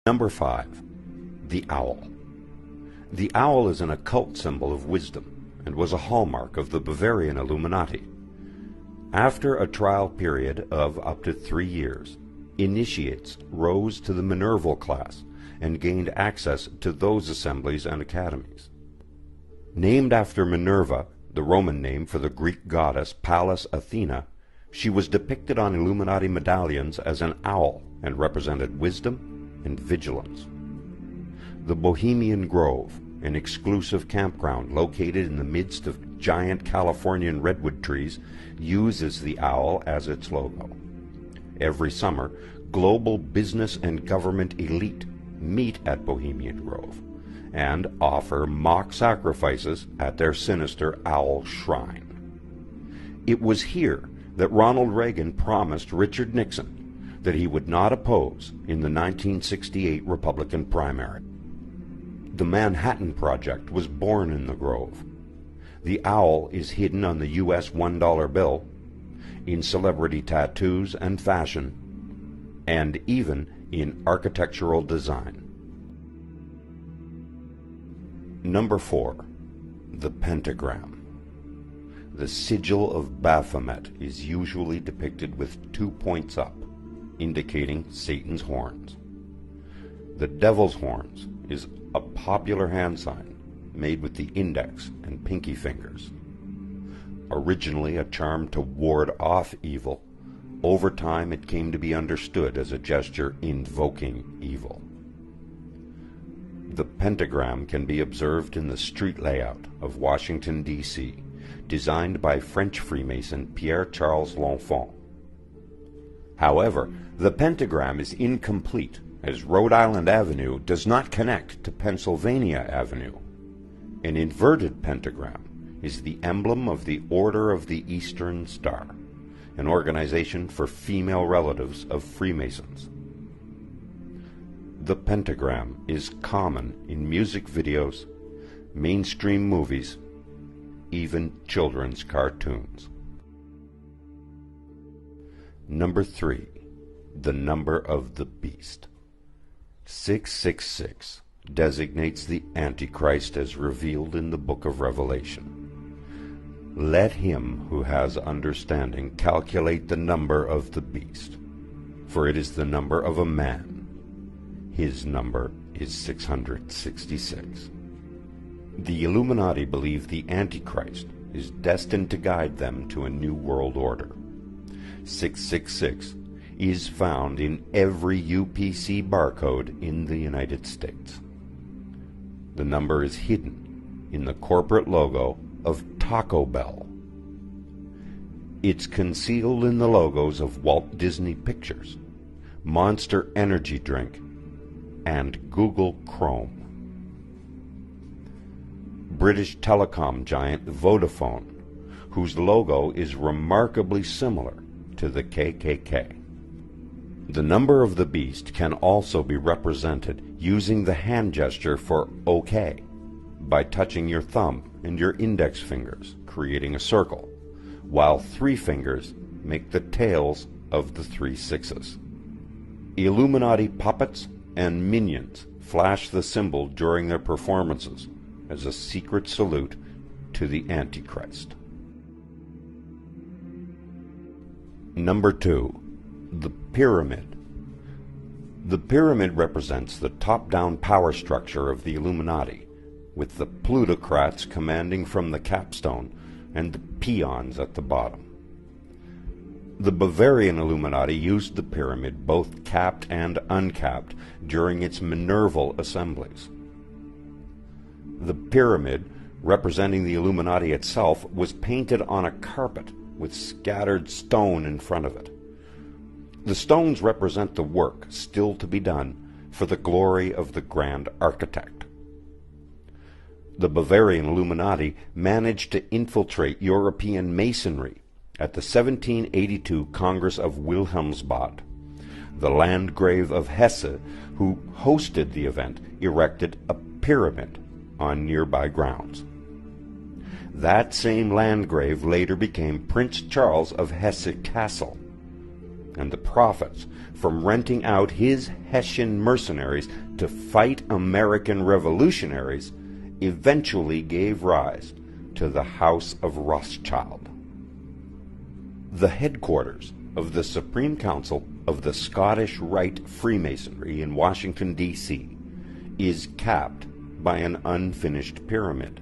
Number 5. The Owl. The owl is an occult symbol of wisdom and was a hallmark of the Bavarian Illuminati. After a trial period of up to 3 years, initiates rose to the Minerval class and gained access to those assemblies and academies. Named after Minerva, the Roman name for the Greek goddess Pallas Athena, she was depicted on Illuminati medallions as an owl and represented wisdom and vigilance. The Bohemian Grove, an exclusive campground located in the midst of giant Californian redwood trees, uses the owl as its logo. Every summer, global business and government elite meet at Bohemian Grove and offer mock sacrifices at their sinister owl shrine. It was here that Ronald Reagan promised Richard Nixon that he would not oppose in the 1968 Republican primary. The Manhattan Project was born in the Grove. The owl is hidden on the U.S. $1 bill, in celebrity tattoos and fashion, and even in architectural design. Number 4. The Pentagram. The sigil of Baphomet is usually depicted with 2 points up, indicating Satan's horns. The devil's horns is a popular hand sign made with the index and pinky fingers. Originally a charm to ward off evil, over time it came to be understood as a gesture invoking evil. The pentagram can be observed in the street layout of Washington, D.C., designed by French Freemason Pierre Charles L'Enfant. However, the pentagram is incomplete, as Rhode Island Avenue does not connect to Pennsylvania Avenue. An inverted pentagram is the emblem of the Order of the Eastern Star, an organization for female relatives of Freemasons. The pentagram is common in music videos, mainstream movies, even children's cartoons. Number 3. The number of the beast. 666 designates the Antichrist as revealed in the book of Revelation. Let him who has understanding calculate the number of the beast, for it is the number of a man. His number is 666. The Illuminati believe the Antichrist is destined to guide them to a new world order. 666 is found in every UPC barcode in the United States. The number is hidden in the corporate logo of Taco Bell. It's concealed in the logos of Walt Disney Pictures, Monster Energy Drink, and Google Chrome. British telecom giant Vodafone, whose logo is remarkably similar to the KKK. The number of the beast can also be represented using the hand gesture for OK by touching your thumb and your index fingers, creating a circle, while 3 fingers make the tails of the 3 sixes. Illuminati puppets and minions flash the symbol during their performances as a secret salute to the Antichrist. Number 2. The Pyramid. The pyramid represents the top-down power structure of the Illuminati, with the plutocrats commanding from the capstone and the peons at the bottom. The Bavarian Illuminati used the pyramid both capped and uncapped during its Minerval assemblies. The pyramid, representing the Illuminati itself, was painted on a carpet with scattered stone in front of it. The stones represent the work still to be done for the glory of the grand architect. The Bavarian Illuminati managed to infiltrate European masonry at the 1782 Congress of Wilhelmsbad. The Landgrave of Hesse, who hosted the event, erected a pyramid on nearby grounds. That same Landgrave later became Prince Charles of Hesse Castle. and the profits from renting out his Hessian mercenaries to fight American revolutionaries eventually gave rise to the House of Rothschild. The headquarters of the Supreme Council of the Scottish Rite Freemasonry in Washington, D.C., is capped by an unfinished pyramid.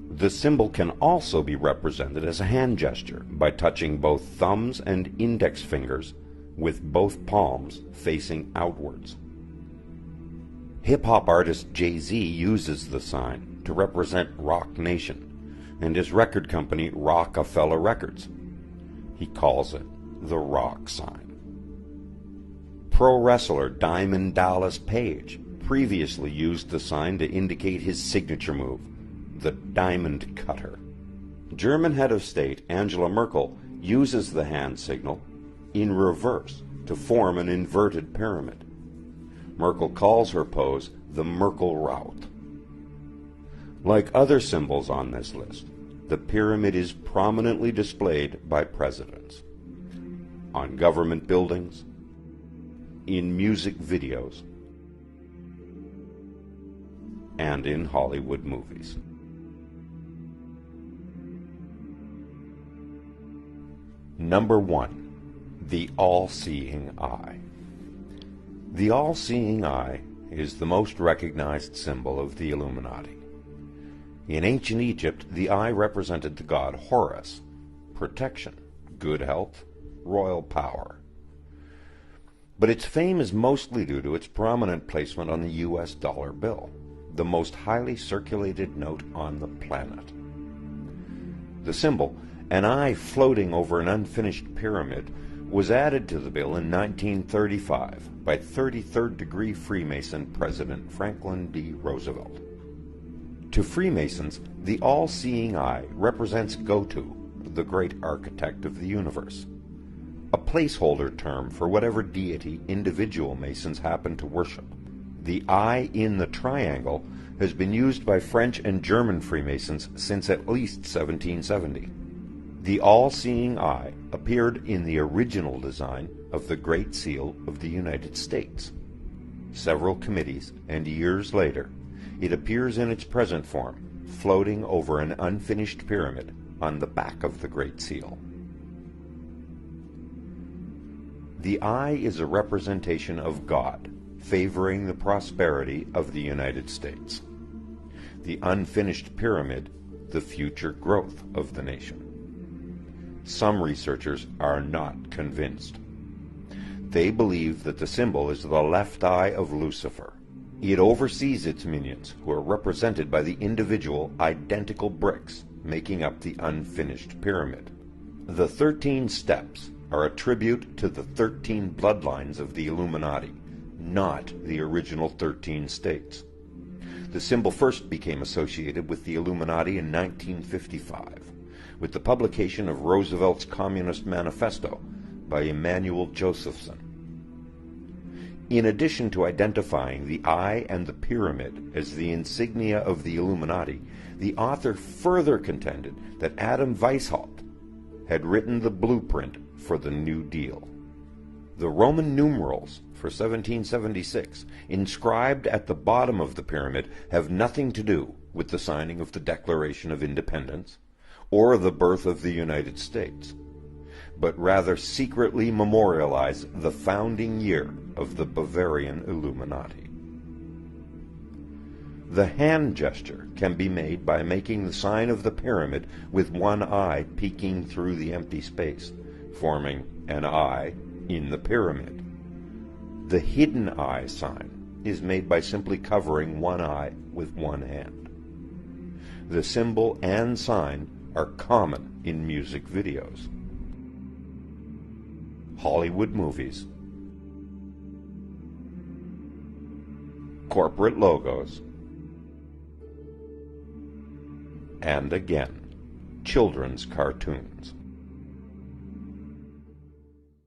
The symbol can also be represented as a hand gesture by touching both thumbs and index fingers with both palms facing outwards. Hip-hop artist Jay-Z uses the sign to represent Rock Nation and his record company Rockefeller Records. He calls it the Rock sign. Pro wrestler Diamond Dallas Page previously used the sign to indicate his signature move, the Diamond Cutter. German head of state Angela Merkel uses the hand signal in reverse to form an inverted pyramid. Merkel calls her pose the Merkel route. Like other symbols on this list, the pyramid is prominently displayed by presidents, on government buildings, in music videos, and in Hollywood movies. Number 1. The All-Seeing Eye. The All-Seeing Eye is the most recognized symbol of the Illuminati. In ancient Egypt, the eye represented the god Horus, protection, good health, royal power. But its fame is mostly due to its prominent placement on the US dollar bill, the most highly circulated note on the planet. The symbol, an eye floating over an unfinished pyramid, was added to the bill in 1935 by 33rd degree Freemason President Franklin D. Roosevelt. To Freemasons, the all-seeing eye represents Gotu, the great architect of the universe, a placeholder term for whatever deity individual Masons happen to worship. The eye in the triangle has been used by French and German Freemasons since at least 1770. The all-seeing eye appeared in the original design of the Great Seal of the United States. Several committees, and years later, it appears in its present form, floating over an unfinished pyramid on the back of the Great Seal. The eye is a representation of God, favoring the prosperity of the United States. The unfinished pyramid, the future growth of the nation. Some researchers are not convinced. They believe that the symbol is the left eye of Lucifer. It oversees its minions, who are represented by the individual identical bricks making up the unfinished pyramid. The 13 steps are a tribute to the 13 bloodlines of the Illuminati, not the original 13 states. The symbol first became associated with the Illuminati in 1955, with the publication of Roosevelt's Communist Manifesto by Emanuel Josephson. In addition to identifying the eye and the pyramid as the insignia of the Illuminati, the author further contended that Adam Weishaupt had written the blueprint for the New Deal. The Roman numerals for 1776, inscribed at the bottom of the pyramid, have nothing to do with the signing of the Declaration of Independence or the birth of the United States, but rather secretly memorialize the founding year of the Bavarian Illuminati. The hand gesture can be made by making the sign of the pyramid with one eye peeking through the empty space, forming an eye in the pyramid. The hidden eye sign is made by simply covering one eye with one hand. The symbol and sign are common in music videos, Hollywood movies, corporate logos, and again, children's cartoons.